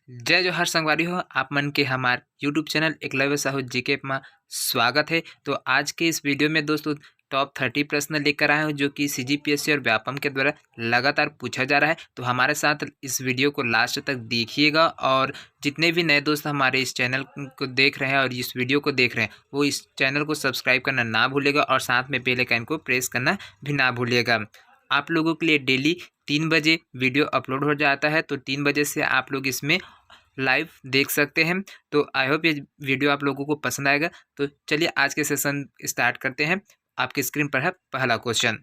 जय जोहार संगवारी हो आप मन के हमार YouTube channel Eklavya Sahu GK में स्वागत है। तो आज के इस वीडियो में दोस्तों टॉप 30 प्रश्न लेकर आए हूँ जो कि सीजीपीएससी और व्यापम के द्वारा लगातार पूछा जा रहा है। तो हमारे साथ इस वीडियो को लास्ट तक देखिएगा और जितने भी नए दोस्त हमारे इस चैनल को देख रहे हैं और इस वीडियो को देख रहे हैं वो इस चैनल को सब्सक्राइब करना ना भूलिएगा और साथ में बेल आइकन को प्रेस करना भी ना भूलिएगा। आप लोगों के लिए डेली 3 बजे वीडियो अपलोड हो जाता है, तो 3 बजे से आप लोग इसमें लाइव देख सकते हैं। तो आई होप ये वीडियो आप लोगों को पसंद आएगा। तो चलिए आज के सेशन स्टार्ट करते हैं। आपकी स्क्रीन पर है पहला क्वेश्चन।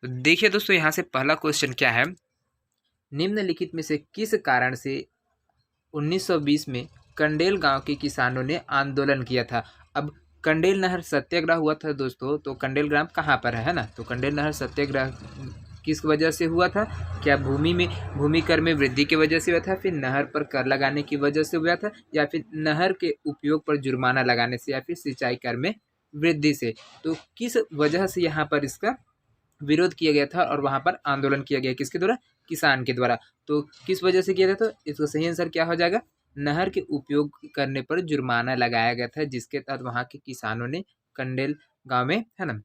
तो देखिए दोस्तों, यहाँ से पहला क्वेश्चन क्या है, निम्नलिखित में से किस कारण से 1920 में कंडेल गांव के किसानों ने आंदोलन किया था। अब कंडेल नहर सत्याग्रह हुआ था दोस्तों, तो कंडेल ग्राम कहाँ पर है ना। तो कंडेल नहर सत्याग्रह किस वजह से हुआ था? क्या भूमि कर में वृद्धि की वजह से हुआ था, फिर नहर पर कर लगाने की वजह से हुआ था, या फिर नहर के उपयोग पर जुर्माना लगाने से, या फिर सिंचाई कर में वृद्धि से। तो किस वजह से यहाँ पर इसका विरोध किया गया था और वहाँ पर आंदोलन किया गया, किसके द्वारा? किसान के द्वारा। तो किस वजह से किया था? तो इसका सही आंसर क्या हो जाएगा? नहर के उपयोग करने पर जुर्माना लगाया गया था, जिसके तहत वहाँ के किसानों ने कंडेल गांव में है ना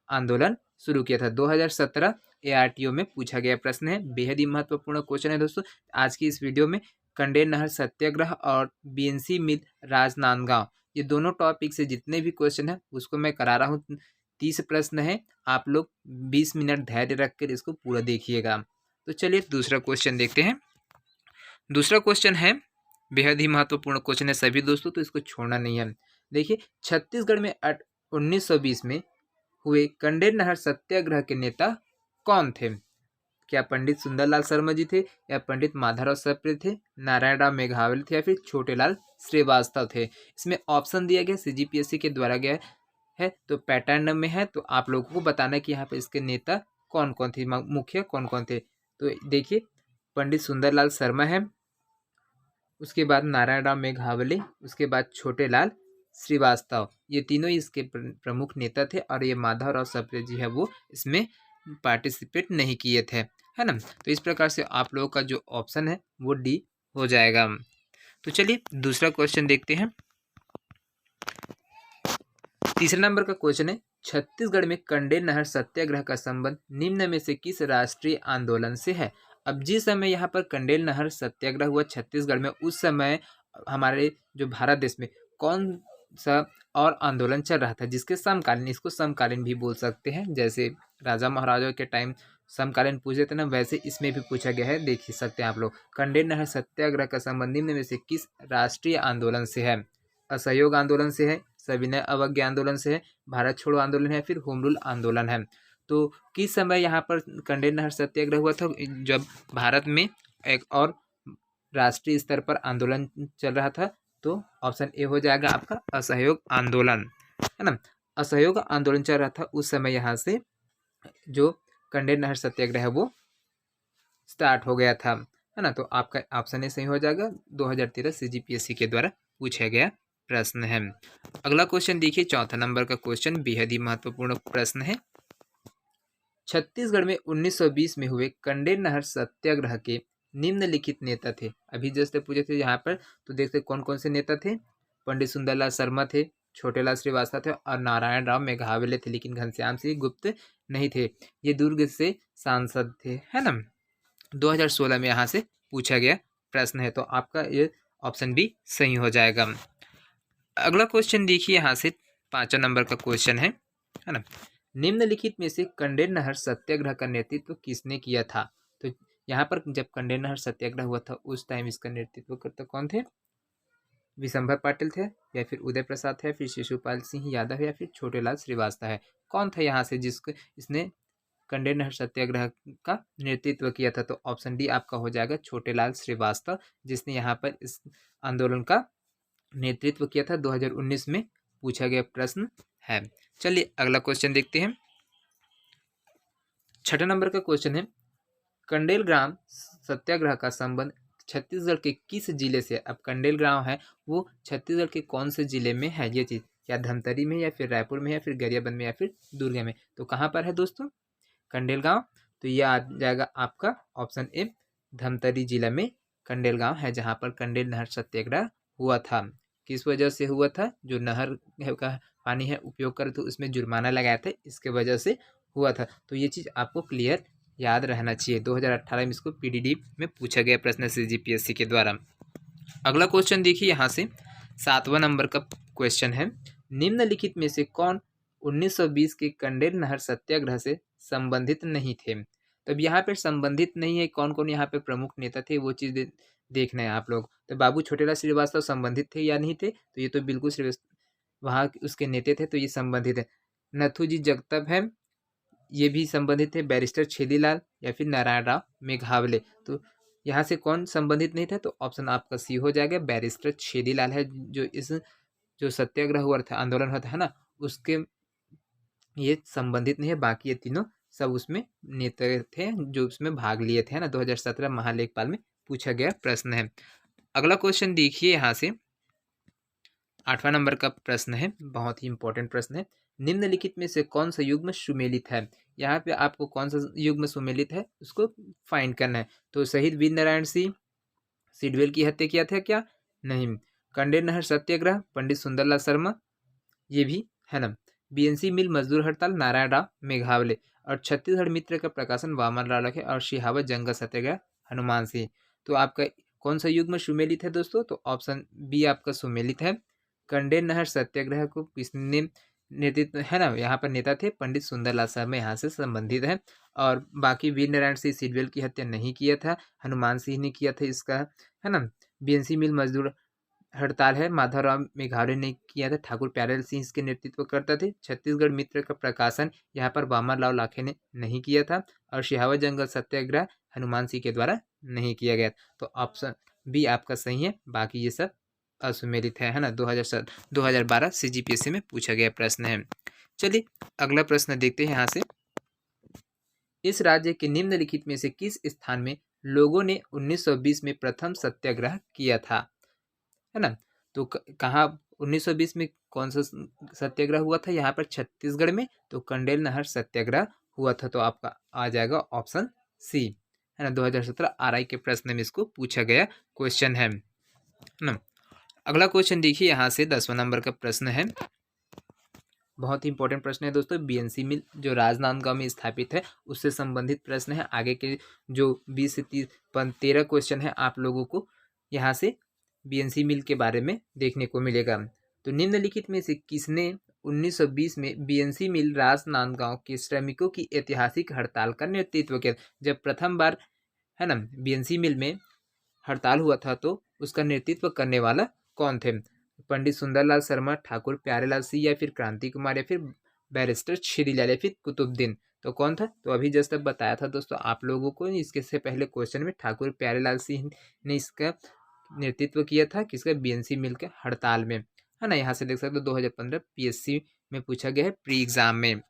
आंदोलन शुरू किया था। 2017 ARTO में पूछा गया प्रश्न है, बेहद ही महत्वपूर्ण क्वेश्चन है दोस्तों आज की इस वीडियो में। कंडेल नहर सत्याग्रह और BNC मिल राजनांदगांव, ये दोनों टॉपिक से जितने भी क्वेश्चन है उसको मैं करा रहा हूँ। 30 प्रश्न है, आप लोग 20 मिनट धैर्य रखकर इसको पूरा देखिएगा। तो चलिए दूसरा क्वेश्चन देखते हैं। दूसरा क्वेश्चन है बेहद ही महत्वपूर्ण क्वेश्चन है सभी दोस्तों, तो इसको छोड़ना नहीं है। देखिए, छत्तीसगढ़ में 1920 में हुए कंडेल नहर सत्याग्रह के नेता कौन थे? क्या पंडित सुंदरलाल शर्मा जी थे, या पंडित माधवराव सप्रे थे, नारायण राव मेघावले थे, या फिर छोटेलाल श्रीवास्तव थे? इसमें ऑप्शन दिया गया, CGPSC के द्वारा गया है, तो पैटर्न में है। तो आप लोगों को बताना है कि यहाँ पे इसके नेता कौन कौन थे, मुखिया कौन कौन थे। तो देखिए, पंडित सुंदरलाल शर्मा है, उसके बाद नारायण राव मेघावले, उसके बाद छोटेलाल श्रीवास्तव, ये तीनों इसके प्रमुख नेता थे। और ये माधवराव सप्रे जी है वो इसमें पार्टिसिपेट नहीं किए थे, है ना। तो इस प्रकार से आप लोगों का जो ऑप्शन है वो डी हो जाएगा। तो चलिए दूसरा क्वेश्चन देखते हैं। तीसरे नंबर का क्वेश्चन है, छत्तीसगढ़ में कंडेल नहर सत्याग्रह का संबंध निम्न में से किस राष्ट्रीय आंदोलन से है? अब जिस समय यहाँ पर कंडेल नहर सत्याग्रह हुआ छत्तीसगढ़ में, उस समय हमारे जो भारत देश में कौन सा और आंदोलन चल रहा था जिसके समकालीन, इसको समकालीन भी बोल सकते हैं। जैसे राजा महाराजा के टाइम समकालीन पूछे थे ना, वैसे इसमें भी पूछा गया है। देख ही सकते हैं आप लोग। कंडेल नहर सत्याग्रह का संबंध निम्न में से किस राष्ट्रीय आंदोलन से है? असहयोग आंदोलन से है, सविनय अवज्ञा आंदोलन से है, भारत छोड़ो आंदोलन है, फिर होम रूल आंदोलन है। तो किस समय यहाँ पर कंडेल नहर सत्याग्रह हुआ था? जब भारत में एक और राष्ट्रीय स्तर पर आंदोलन चल रहा था। तो ऑप्शन ए हो जाएगा आपका असहयोग आंदोलन, है ना। असहयोग आंदोलन चल रहा था उस समय यहाँ से जो कंडेल नहर सत्याग्रह है वो स्टार्ट हो गया था, है ना। तो आपका ऑप्शन ए सही हो जाएगा। 2013 CGPSC के द्वारा पूछा गया प्रश्न है। अगला क्वेश्चन देखिए, चौथा नंबर का क्वेश्चन बेहद ही महत्वपूर्ण प्रश्न है। छत्तीसगढ़ में 1920 में हुए कंडेल नहर सत्याग्रह के निम्नलिखित नेता थे। अभी जैसे पूछे थे यहाँ पर, तो देखते कौन कौन से नेता थे। पंडित सुंदरलाल शर्मा थे, छोटेलाल श्रीवास्तव थे और नारायण राव मेघावले थे, लेकिन घनश्याम सिंह गुप्त नहीं थे। ये दुर्ग से सांसद थे, है ना। 2016 में यहाँ से पूछा गया प्रश्न है, तो आपका ये ऑप्शन भी सही हो जाएगा। अगला क्वेश्चन देखिए, यहाँ से 5 नंबर का क्वेश्चन है ना। निम्नलिखित में से कंडेल नहर सत्याग्रह का नेतृत्व किसने किया था? तो यहाँ पर जब कंडेल नहर सत्याग्रह हुआ था उस टाइम इसका नेतृत्व करता कौन थे? विशंभर पाटिल थे, या फिर उदय प्रसाद है, फिर शिशुपाल सिंह यादव है, या फिर छोटेलाल श्रीवास्तव है। कौन था यहाँ से जिसको इसने कंडेल नहर सत्याग्रह का नेतृत्व किया था? तो ऑप्शन डी आपका हो जाएगा छोटेलाल श्रीवास्तव, जिसने यहाँ पर इस आंदोलन का नेतृत्व किया था। 2019 में पूछा गया प्रश्न है। चलिए अगला क्वेश्चन देखते हैं। 6 नंबर का क्वेश्चन है, कंडेल ग्राम सत्याग्रह का संबंध छत्तीसगढ़ के किस जिले से? अब कंडेल ग्राम है वो छत्तीसगढ़ के कौन से जिले में है ये चीज? क्या धमतरी में, या फिर रायपुर में, या फिर गरियाबंद में, या फिर दुर्ग में? तो कहाँ पर है दोस्तों कंडेल गांव? तो ये आ जाएगा आपका ऑप्शन ए, धमतरी जिला में कंडेल गांव है जहां पर कंडेल नहर सत्याग्रह हुआ था। किस वजह से हुआ था? जो नहर का पानी है उपयोग कर तो उसमें जुर्माना लगाया था, इसके वजह से हुआ था। तो ये चीज़ आपको क्लियर याद रहना चाहिए। 2018 में इसको पीडीडी में पूछा गया प्रश्न सीजीपीएससी के द्वारा। अगला क्वेश्चन देखिए यहाँ से 7वां नंबर का क्वेश्चन है, निम्नलिखित में से कौन 1920 के कंडेल नहर सत्याग्रह से संबंधित नहीं थे? तब यहाँ पे संबंधित नहीं है, कौन कौन यहाँ पे प्रमुख नेता थे वो चीज़ देखना है आप लोग। तो बाबू छोटेलाल श्रीवास्तव संबंधित थे या नहीं थे? तो ये तो बिल्कुल वहाँ उसके नेता थे, तो ये संबंधित है। नथुजी जगताप है, ये भी संबंधित है। बैरिस्टर छेदीलाल या फिर नारायण राव मेघावले, तो यहाँ से कौन संबंधित नहीं था? तो ऑप्शन आपका सी हो जाएगा, बैरिस्टर छेदीलाल है। जो सत्याग्रह हुआ था, आंदोलन हुआ था है ना, उसके ये संबंधित नहीं है। बाकी ये तीनों सब उसमें नेता थे जो उसमें भाग लिए थे, है ना। 2017 महालेखपाल में पूछा गया प्रश्न है। अगला क्वेश्चन देखिए यहाँ से 8वां नंबर का प्रश्न है, बहुत ही इंपॉर्टेंट प्रश्न है। निम्नलिखित में से कौन सा युग्म सुमेलित है? यहाँ पे आपको कौन सा युग्म सुमेलित है उसको फाइंड करना है। तो शहीद वीर नारायण सिंह सिडवेल की हत्या किया था क्या? नहीं। कंडेल नहर सत्याग्रह पंडित सुंदरलाल शर्मा, ये भी है ना। बीएनसी मिल मजदूर हड़ताल नारायण राव मेघावले, और छत्तीसगढ़ मित्र का प्रकाशन वामन राव लखे, और शिहावत जंगल सत्याग्रह हनुमान सिंह। तो आपका कौन सा युग्म सुमेलित है दोस्तों? तो ऑप्शन बी आपका सुमेलित है। कंडेल नहर सत्याग्रह को किसने नेतृत्व, है ना, यहाँ पर नेता थे पंडित सुंदरलाल शर्मा, यहाँ से संबंधित है। और बाकी वीर नारायण सिंह सिडवेल की हत्या नहीं किया था, हनुमान सिंह ने किया था इसका, है ना। बीएनसी मिल मजदूर हड़ताल है माधवराव मेघावले ने किया था, ठाकुर प्यारेलाल सिंह इसके नेतृत्व करते थे। छत्तीसगढ़ मित्र का प्रकाशन यहाँ पर वामन राव लाखे ने नहीं किया था, और शिहावत जंगल सत्याग्रह हनुमान सिंह के द्वारा नहीं किया गया। तो ऑप्शन बी आपका सही है, बाकी ये सब असुमेलित है ना। 2012 सीजीपीएससी में पूछा गया प्रश्न है। चलिए अगला प्रश्न देखते हैं यहाँ से, इस राज्य के निम्नलिखित में से किस स्थान में लोगों ने 1920 में प्रथम सत्याग्रह किया था, है ना। तो कहाँ 1920 में कौन सा सत्याग्रह हुआ था? यहाँ पर छत्तीसगढ़ में, तो कंडेल नहर सत्याग्रह हुआ था। तो आपका आ जाएगा ऑप्शन सी, है ना। 2017 आरआई के प्रश्न में इसको पूछा गया क्वेश्चन है ना। अगला क्वेश्चन देखिए यहाँ से 10वां नंबर का प्रश्न है, बहुत ही इंपॉर्टेंट प्रश्न है दोस्तों। बीएनसी मिल जो राजनांदगांव में स्थापित है उससे संबंधित प्रश्न है। आगे के जो 20 से 13 क्वेश्चन है आप लोगों को यहाँ से बीएनसी मिल के बारे में देखने को मिलेगा। तो निम्नलिखित में से किसने 1920 में बीएनसी मिल राजनांदगांव के श्रमिकों की ऐतिहासिक हड़ताल का नेतृत्व किया? जब प्रथम बार, है ना, बीएनसी मिल में हड़ताल हुआ था तो उसका नेतृत्व करने वाला कौन थे? पंडित सुंदरलाल शर्मा, ठाकुर प्यारेलाल सिंह, या फिर क्रांति कुमार, या फिर बैरिस्टर छेदीलाल, या फिर कुतुबुद्दीन। तो कौन था? तो अभी जस्ट बताया था दोस्तों आप लोगों को, इसके से पहले क्वेश्चन में ठाकुर प्यारेलाल सिंह ने इसका नेतृत्व किया था, किसका? बीएनसी मिल के हड़ताल में, है ना। यहाँ से देख सकते हो 2015 पीएससी में पूछा गया है प्री एग्जाम में।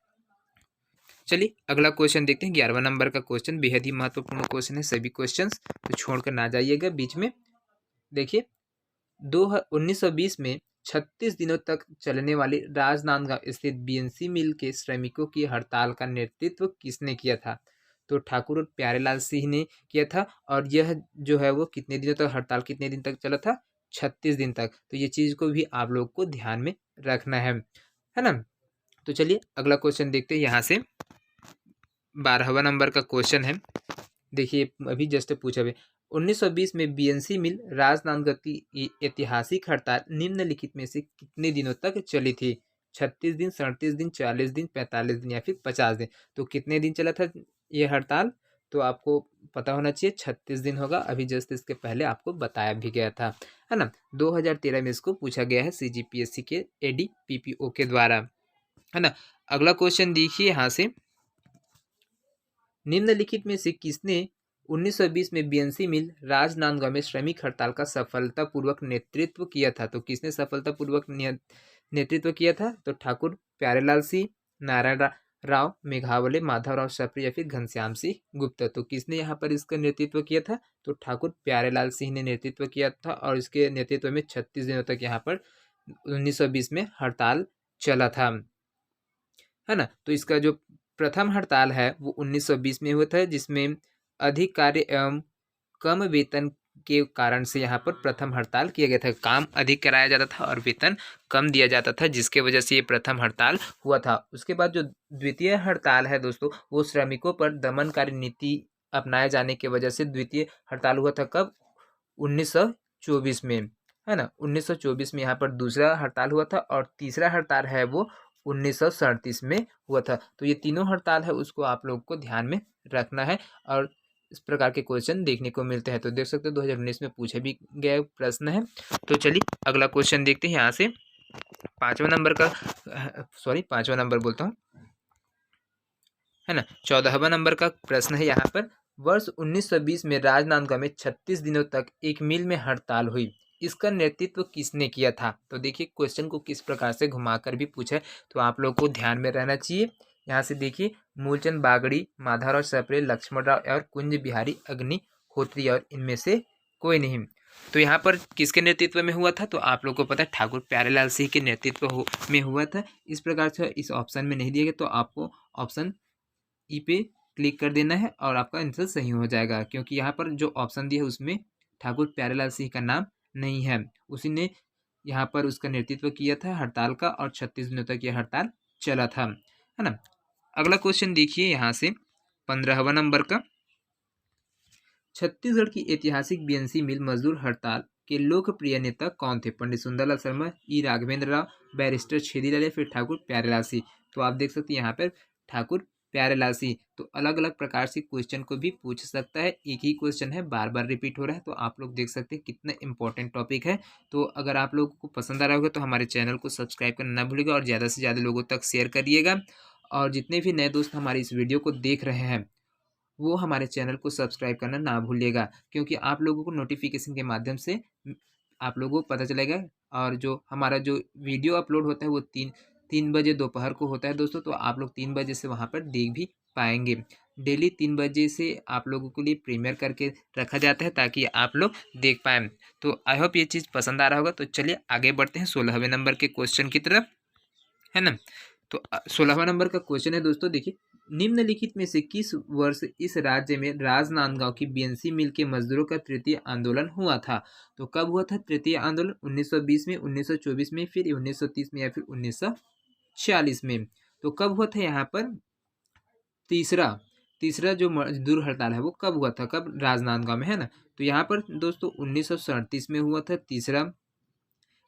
चलिए अगला क्वेश्चन देखते हैं, 11वां नंबर का क्वेश्चन, बेहद ही महत्वपूर्ण क्वेश्चन है। सभी क्वेश्चंस तो छोड़कर ना जाइएगा बीच में। देखिए 1920 में 36 दिनों तक चलने वाली राजनांदगांव स्थित बीएनसी मिल के श्रमिकों की हड़ताल का नेतृत्व किसने किया था? तो ठाकुर प्यारेलाल सिंह ने किया था। और यह जो है वो कितने दिनों तक हड़ताल, कितने दिन तक चला था? 36 दिन तक। तो ये चीज़ को भी आप लोग को ध्यान में रखना है ना। तो चलिए अगला क्वेश्चन देखते हैं यहाँ से 12वां नंबर का क्वेश्चन है। देखिए अभी जस्ट पूछा भी, 1920 में बीएनसी मिल राजनांदगांव की ऐतिहासिक हड़ताल निम्नलिखित में से कितने दिनों तक चली थी? 36 दिन, 37 दिन, 40 दिन, 45 दिन, या फिर 50 दिन। तो कितने दिन चला था ये हड़ताल? तो आपको पता होना चाहिए 36 दिन होगा। अभी जस्ट इसके पहले आपको बताया भी गया था, है ना। 2013 में इसको पूछा गया है सीजीपीएससी के एडीपीपीओ के द्वारा, है ना। अगला क्वेश्चन देखिए यहाँ से, निम्नलिखित में से किसने 1920 में बीएनसी मिल राजनांदगांव में श्रमिक हड़ताल का सफलतापूर्वक नेतृत्व किया था? तो किसने सफलतापूर्वक नेतृत्व किया था? तो ठाकुर प्यारेलाल सिंह, नारायण राव मेघावले, माधवराव सप्रे, या फिर घनश्याम सिंह गुप्ता। तो किसने यहाँ पर इसका नेतृत्व किया था? तो ठाकुर प्यारेलाल सिंह ने नेतृत्व किया था, और इसके नेतृत्व में 36 दिनों तक यहाँ पर 1920 में हड़ताल चला था, है ना। तो इसका जो प्रथम हड़ताल है वो 1920 में हुआ था, जिसमें अधिक कार्य एवं कम वेतन के कारण से यहाँ पर प्रथम हड़ताल किया गया था। काम अधिक कराया जाता था और वेतन कम दिया जाता था, जिसके वजह से ये प्रथम हड़ताल हुआ था। उसके बाद जो द्वितीय हड़ताल है दोस्तों, वो श्रमिकों पर दमनकारी नीति अपनाए जाने की वजह से द्वितीय हड़ताल हुआ था। कब? 1924 में, है ना। 1924 में यहाँ पर दूसरा हड़ताल हुआ था और तीसरा हड़ताल है वो 1937 में हुआ था। तो ये तीनों हड़ताल है उसको आप लोग को ध्यान में रखना है और इस प्रकार के क्वेश्चन देखने को मिलते हैं। तो देख सकते हो 2019 में पूछे भी गए प्रश्न है। तो चलिए अगला क्वेश्चन देखते हैं यहाँ से। पांचवा नंबर बोलता हूँ, है ना। 14वां नंबर का प्रश्न है यहाँ पर। वर्ष 1920 में राजनांदगांव में 36 दिनों तक एक मिल में हड़ताल हुई। इसका नेतृत्व किसने किया था? तो देखिए क्वेश्चन को किस प्रकार से घुमाकर भी पूछा है, तो आप लोग को ध्यान में रहना चाहिए। यहाँ से देखिए, मूलचंद बागड़ी, माधवराव सप्रे, लक्ष्मणराव और कुंज बिहारी अग्निहोत्री और इनमें से कोई नहीं। तो यहाँ पर किसके नेतृत्व में हुआ था? तो आप लोग को पता है ठाकुर प्यारेलाल सिंह के नेतृत्व में हुआ था। इस प्रकार से इस ऑप्शन में नहीं दिया गया, तो आपको ऑप्शन ई पे क्लिक कर देना है और आपका आंसर सही हो जाएगा, क्योंकि यहाँ पर जो ऑप्शन दिया है उसमें ठाकुर प्यारेलाल सिंह का नाम नहीं है। उसी ने यहाँ पर उसका नेतृत्व किया था हड़ताल का और 36 दिनों तक यह हड़ताल चला था, है ना। अगला क्वेश्चन देखिए यहाँ से 15वां नंबर का। छत्तीसगढ़ की ऐतिहासिक बीएनसी मिल मजदूर हड़ताल के लोकप्रिय नेता कौन थे? पंडित सुंदरलाल शर्मा, ई राघवेंद्र राव, बैरिस्टर छेदीलाल या फिर ठाकुर प्यारेलाल सिंह। तो आप देख सकते हैं यहाँ पर ठाकुर प्यारेलाल सिंह। तो अलग अलग प्रकार से क्वेश्चन को भी पूछ सकता है, एक ही क्वेश्चन है बार बार रिपीट हो रहा है। तो आप लोग देख सकते हैं कितना इंपॉर्टेंट टॉपिक है। तो अगर आप लोगों को पसंद आ रहा होगा तो हमारे चैनल को सब्सक्राइब करना ना भूलिएगा और ज़्यादा से ज़्यादा लोगों तक शेयर करिएगा। और जितने भी नए दोस्त हमारे इस वीडियो को देख रहे हैं वो हमारे चैनल को सब्सक्राइब करना ना भूलिएगा, क्योंकि आप लोगों को नोटिफिकेशन के माध्यम से आप लोगों को पता चलेगा। और जो हमारा जो वीडियो अपलोड होता है वो 3 बजे दोपहर को होता है दोस्तों। तो आप लोग 3 बजे से वहाँ पर देख भी पाएंगे। डेली 3 बजे से आप लोगों के लिए प्रीमियर करके रखा जाता है ताकि आप लोग देख पाएँ। तो आई होप ये चीज़ पसंद आ रहा होगा। तो चलिए आगे बढ़ते हैं 16वें नंबर के क्वेश्चन की तरफ, है ना। तो 16वां नंबर का क्वेश्चन है दोस्तों, देखिए, निम्नलिखित में से किस वर्ष इस राज्य में राजनांदगांव की बीएनसी मिल के मजदूरों का तृतीय आंदोलन हुआ था? तो कब हुआ था तृतीय आंदोलन? 1920 में, 1924 में, फिर 1930 में या फिर 1946 में? तो कब हुआ था यहाँ पर तीसरा तीसरा जो मजदूर हड़ताल है वो कब हुआ था? कब? राजनांदगांव में, है ना। तो यहाँ पर दोस्तों 1937 में हुआ था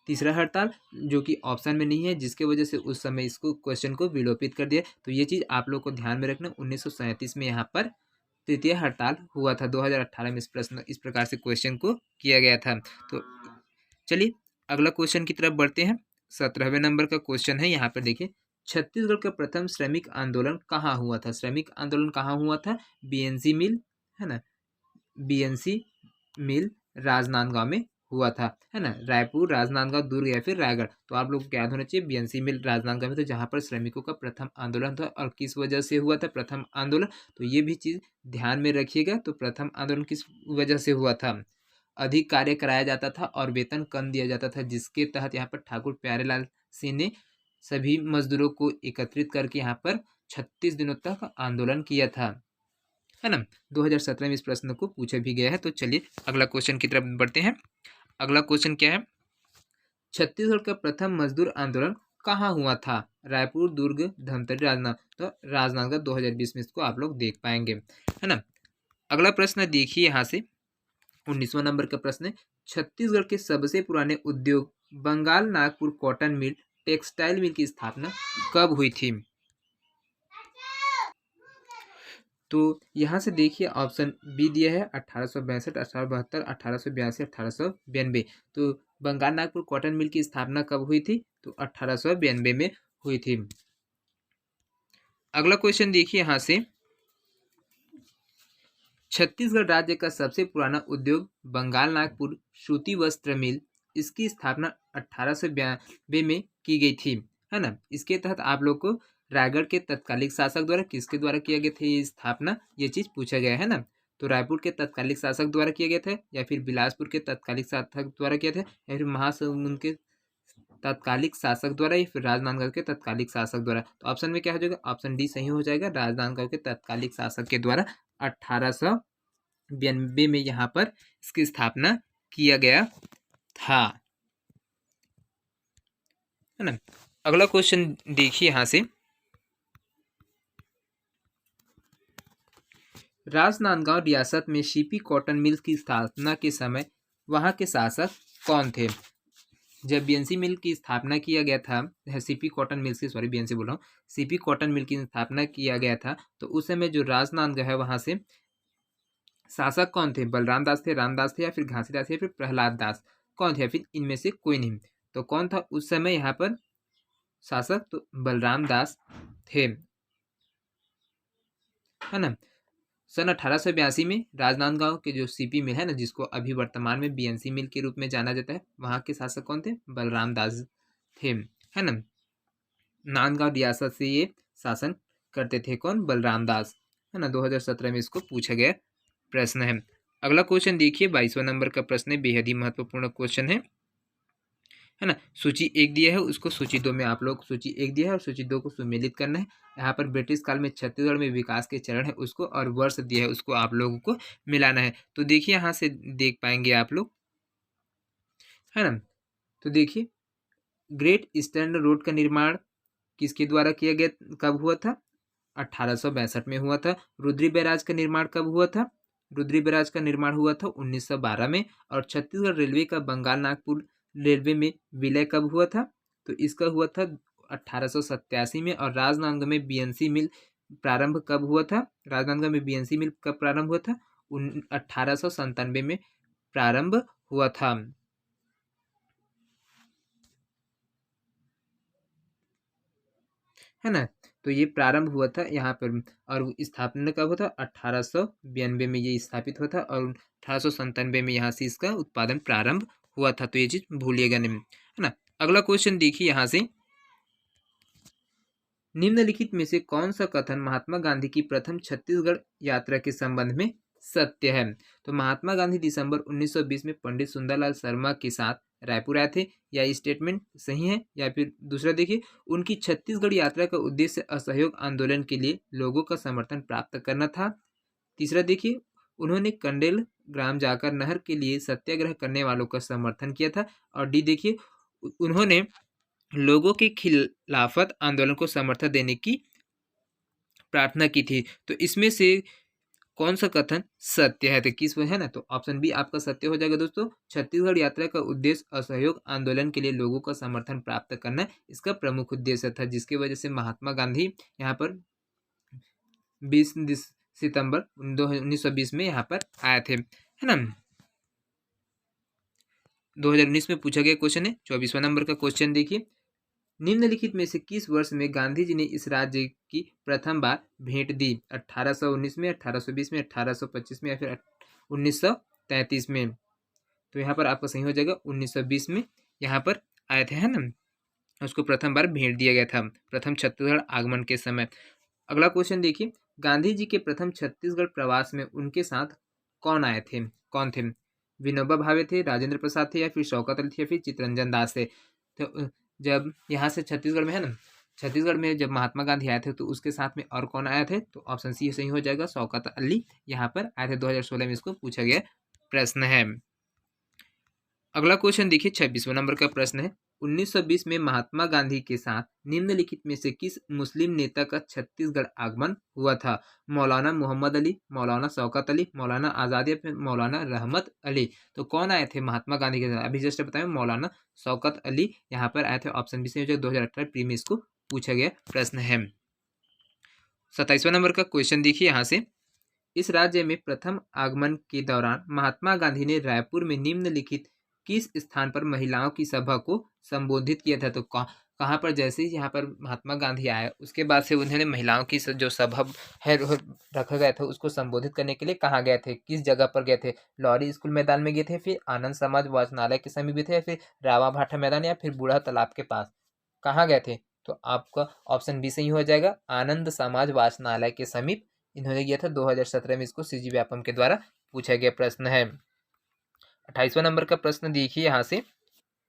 तीसरा हड़ताल, जो कि ऑप्शन में नहीं है, जिसके वजह से उस समय इसको क्वेश्चन को विलोपित कर दिया। तो ये चीज़ आप लोग को ध्यान में रखना। 1937 में यहाँ पर तृतीय हड़ताल हुआ था। 2018 में इस प्रकार से क्वेश्चन को किया गया था। तो चलिए अगला क्वेश्चन की तरफ बढ़ते हैं। 17वें नंबर का क्वेश्चन है यहाँ पर, देखिए, छत्तीसगढ़ का प्रथम श्रमिक आंदोलन कहाँ हुआ था? श्रमिक आंदोलन कहाँ हुआ था? बीएनसी मिल, है ना। बीएनसी मिल राजनांदगांव में हुआ था, है ना। रायपुर, राजनांदगांव, दुर्ग या फिर रायगढ़। तो आप लोगों को याद होना चाहिए बीएनसी मिल राजनांदगांव में था, जहाँ पर श्रमिकों का प्रथम आंदोलन था। और किस वजह से हुआ था प्रथम आंदोलन? तो ये भी चीज़ ध्यान में रखिएगा। तो प्रथम आंदोलन किस वजह से हुआ था? अधिक कार्य कराया जाता था और वेतन कम दिया जाता था, जिसके तहत यहाँ पर ठाकुर प्यारेलाल सिंह ने सभी मजदूरों को एकत्रित करके यहाँ पर 36 दिनों तक आंदोलन किया था, है ना। 2017 में इस प्रश्न को पूछा भी गया है। तो चलिए अगला क्वेश्चन की तरफ बढ़ते हैं। अगला क्वेश्चन क्या है? छत्तीसगढ़ का प्रथम मजदूर आंदोलन कहाँ हुआ था? रायपुर, दुर्ग, धमतरी, तो राजनांदगांव 2020 में इसको आप लोग देख पाएंगे, है ना। अगला प्रश्न देखिए यहाँ से 19वां नंबर का प्रश्न है। छत्तीसगढ़ के सबसे पुराने उद्योग Bengal Nagpur cotton mill textile mill की स्थापना कब हुई थी? तो यहाँ से देखिए ऑप्शन बी दिया है 1862, 1872, 1882, 1892। तो बंगाल नागपुर कॉटन मिल की स्थापना कब हुई थी? तो 1892 में हुई थी। अगला क्वेश्चन देखिए यहाँ से, छत्तीसगढ़ राज्य का सबसे पुराना उद्योग बंगाल नागपुर सूती वस्त्र मिल, इसकी स्थापना 1892 में की गई थी, है ना। इसके तहत आप लोग को रायगढ़ के तत्कालिक शासक द्वारा किसके द्वारा किया गया था ये स्थापना, ये चीज पूछा गया है ना। तो रायपुर के तत्कालिक शासक द्वारा किया गया था, या फिर बिलासपुर के तत्कालिक शासक द्वारा किया था, या फिर महासमुंद के तत्कालिक शासक द्वारा, या फिर राजनांदगांव के तत्कालिक शासक द्वारा। तो ऑप्शन में क्या हो जाएगा? ऑप्शन डी सही हो जाएगा, राजनांदगांव के तत्कालिक शासक के द्वारा 1892 92 में यहाँ पर इसकी स्थापना किया गया था, है ना। अगला क्वेश्चन देखिए यहाँ से, राजनांदगांव रियासत में सीपी कॉटन मिल की स्थापना के समय वहाँ के शासक कौन थे? जब बीएनसी मिल की स्थापना किया गया था, सीपी कॉटन मिल की, सॉरी बीएनसी बोल रहा हूँ, सीपी कॉटन मिल की स्थापना किया गया था, तो उस समय जो राजनांदगांव है वहाँ से शासक कौन थे? बलराम दास थे, रामदास थे, या फिर घासीदास, या फिर प्रहलाद दास, कौन थे, या फिर इनमें से कोई नहीं? तो कौन था उस समय यहाँ पर शासक? तो बलराम दास थे, है ना। सन 1882 में राजनांदगांव के जो सीपी मिल है ना, जिसको अभी वर्तमान में बीएनसी मिल के रूप में जाना जाता है, वहाँ के शासक कौन थे? बलराम दास थे, है ना। नांदगांव रियासत से ये शासन करते थे, कौन? बलराम दास, है ना। 2017 में इसको पूछा गया प्रश्न है। अगला क्वेश्चन देखिए, 22वां नंबर का प्रश्न है, बेहद ही महत्वपूर्ण क्वेश्चन है ना। सूची 1 दिया है, उसको सूची 2 में आप लोग, सूची 1 दिया है और सूची 2 को सुमेलित करना है। यहाँ पर ब्रिटिश काल में छत्तीसगढ़ में विकास के चरण है उसको, और वर्ष दिया है उसको आप लोगों को मिलाना है। तो देखिए यहाँ से देख पाएंगे आप लोग, है ना। तो देखिए, ग्रेट ईस्टर्न रोड का निर्माण किसके द्वारा किया गया, कब हुआ था? 1862 में हुआ था। रुद्री बैराज का निर्माण कब हुआ था? रुद्री बैराज का निर्माण हुआ था 1912 में। और छत्तीसगढ़ रेलवे का बंगाल नागपुर रेलवे में विलय कब हुआ था? तो इसका हुआ था 1887 में। और राजनांदगांव में बीएनसी मिल प्रारंभ कब हुआ था? राजनांदगांव में बीएनसी मिल कब प्रारंभ हुआ था? 1897 में प्रारंभ हुआ था, है ना। तो ये प्रारंभ हुआ था यहाँ पर, और स्थापना कब हुआ था? 1892 में ये स्थापित हुआ था, और 1897 में यहाँ से इसका उत्पादन प्रारंभ हुआ था। तो ये चीज भूलिएगा नहीं, है ना। अगला क्वेश्चन देखिए यहाँ से, निम्नलिखित में से कौन सा कथन महात्मा गांधी की प्रथम छत्तीसगढ़ यात्रा के संबंध में सत्य है? तो महात्मा गांधी दिसंबर 1920 में पंडित सुंदरलाल शर्मा के साथ रायपुर आए थे, या स्टेटमेंट सही है? या फिर दूसरा देखिए, उनकी छत्तीसगढ़ यात्रा का उद्देश्य असहयोग आंदोलन के लिए लोगों का समर्थन प्राप्त करना था। तीसरा देखिए, उन्होंने कंडेल ग्राम जाकर नहर के लिए सत्याग्रह करने वालों का समर्थन किया था। और डी देखिए, उन्होंने लोगों के खिलाफत आंदोलन को समर्थन देने की प्रार्थना की थी। तो इसमें से कौन सा कथन सत्य है? तो किस है ना, तो ऑप्शन बी आपका सत्य हो जाएगा दोस्तों। छत्तीसगढ़ यात्रा का उद्देश्य असहयोग आंदोलन के लिए लोगों का समर्थन प्राप्त करना इसका प्रमुख उद्देश्य था, जिसकी वजह से महात्मा गांधी यहाँ पर 20 सितंबर 1920 में यहाँ पर आए थे, है ना। 2019 में पूछा गया क्वेश्चन है। 24वां नंबर का क्वेश्चन देखिए, निम्नलिखित में से किस वर्ष में गांधी जी ने इस राज्य की प्रथम बार भेंट दी? 1819 में, 1820 में, 1825 में, या फिर 1933 में? तो यहाँ पर आपका सही हो जाएगा 1920 में यहाँ पर आए थे, है ना। उसको प्रथम बार भेंट दिया गया था, प्रथम छत्तीसगढ़ आगमन के समय। अगला क्वेश्चन देखिए, गांधी जी के प्रथम छत्तीसगढ़ प्रवास में उनके साथ कौन आए थे, कौन थे? विनोबा भावे थे, राजेंद्र प्रसाद थे, या फिर शौकत अली थे, या फिर चित्तरंजन दास थे? तो जब यहाँ से छत्तीसगढ़ में, है ना, छत्तीसगढ़ में जब महात्मा गांधी आए थे तो उसके साथ में और कौन आए थे? तो ऑप्शन सी सही हो जाएगा, शौकत अली यहाँ पर आए थे। 2016 में इसको पूछा गया प्रश्न है। अगला क्वेश्चन देखिए, 26वां नंबर का प्रश्न है, 1920 में महात्मा गांधी के साथ निम्नलिखित में से किस मुस्लिम नेता का छत्तीसगढ़ आगमन हुआ था? मौलाना मोहम्मद अली, मौलाना शौकत अली, मौलाना आजाद, या फिर मौलाना रहमत अली? तो कौन आए थे महात्मा गांधी के साथ? अभी जस्ट बताया, मौलाना शौकत अली यहाँ पर आए थे। ऑप्शन बी से हो जाएगा, 2018 प्री में इसको पूछा गया प्रश्न है। 27वां नंबर का क्वेश्चन देखिए यहाँ से, इस राज्य में प्रथम आगमन के दौरान महात्मा गांधी ने रायपुर में निम्नलिखित किस स्थान पर महिलाओं की सभा को संबोधित किया था? तो कहाँ पर? जैसे ही यहाँ पर महात्मा गांधी आए उसके बाद से उन्होंने महिलाओं की जो सभा है रखा गया था उसको संबोधित करने के लिए कहाँ गए थे, किस जगह पर गए थे? लॉरी स्कूल मैदान में गए थे, फिर आनंद समाज वाचनालय के समीप गए थे, या फिर रावा भाटा मैदान, या फिर बूढ़ा तालाब के पास? कहाँ गए थे? तो आपका ऑप्शन बी सही हो जाएगा, आनंद समाज वाचनालय के समीप इन्होंने किया था। 2017 में इसको सीजी व्यापम के द्वारा पूछा गया प्रश्न है। 28वां नंबर का प्रश्न देखिए यहाँ से,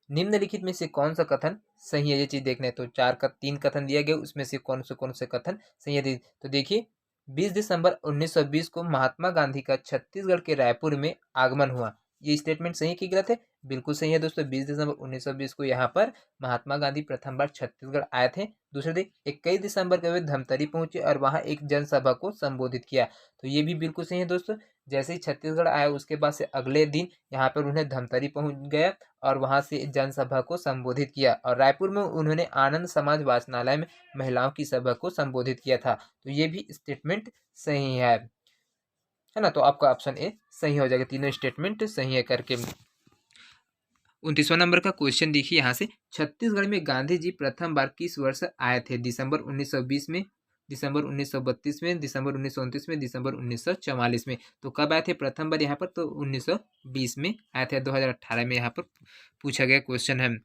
निम्नलिखित में से कौन सा कथन सही है? ये चीज देखना है। तो 3 कथन दिया गया, उसमें से कौन से कथन सही है? तो देखिए, 20 दिसंबर 1920 को महात्मा गांधी का छत्तीसगढ़ के रायपुर में आगमन हुआ। ये स्टेटमेंट सही है कि गलत है? बिल्कुल सही है दोस्तों। 20 दिसंबर 1920 को यहाँ पर महात्मा गांधी प्रथम बार छत्तीसगढ़ आए थे। दूसरे दिन 21 दिसंबर को वे धमतरी पहुंचे और वहां एक जनसभा को संबोधित किया। तो ये भी बिल्कुल सही है दोस्तों। जैसे ही छत्तीसगढ़ आया उसके बाद से अगले दिन यहाँ पर उन्हें धमतरी पहुंच गया और वहां से जनसभा को संबोधित किया और रायपुर में उन्होंने आनंद समाज वाचनालय में महिलाओं की सभा को संबोधित किया था। तो ये भी स्टेटमेंट सही है ना? तो आपका ऑप्शन ए सही हो जाएगा। तीनों स्टेटमेंट सही है करके। 29वां नंबर का क्वेश्चन देखिए यहाँ से, छत्तीसगढ़ में गांधी जी प्रथम बार किस वर्ष आए थे? दिसंबर 1920 में, दिसंबर 1932 में, दिसंबर 1929 में, दिसंबर 1944 में। तो कब आए थे प्रथम बार यहाँ पर? तो 1920 में आए थे। 2018 में यहाँ पर पूछा गया क्वेश्चन है।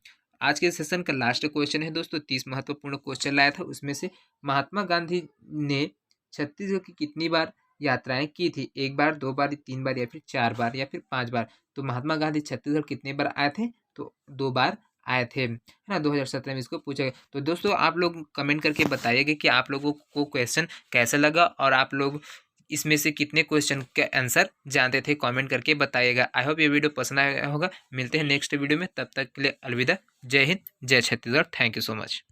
आज के सेशन का लास्ट क्वेश्चन है दोस्तों। 30 महत्वपूर्ण क्वेश्चन लाया था, उसमें से महात्मा गांधी ने छत्तीसगढ़ की कितनी बार यात्राएं की थी? 1 बार, 2 बार, 3 बार या फिर 4 बार या फिर 5 बार? तो महात्मा गांधी छत्तीसगढ़ कितने बार आए थे? तो 2 बार आए थे, है ना? 2017 में इसको पूछा गया। तो दोस्तों आप लोग कमेंट करके बताइएगा कि आप लोगों को क्वेश्चन कैसा लगा और आप लोग इसमें से कितने क्वेश्चन के आंसर जानते थे, कमेंट करके बताइएगा। आई होप ये वीडियो पसंद आया होगा। मिलते हैं नेक्स्ट वीडियो में, तब तक के लिए अलविदा। जय हिंद, जय Chhattisgarh. Thank you so much.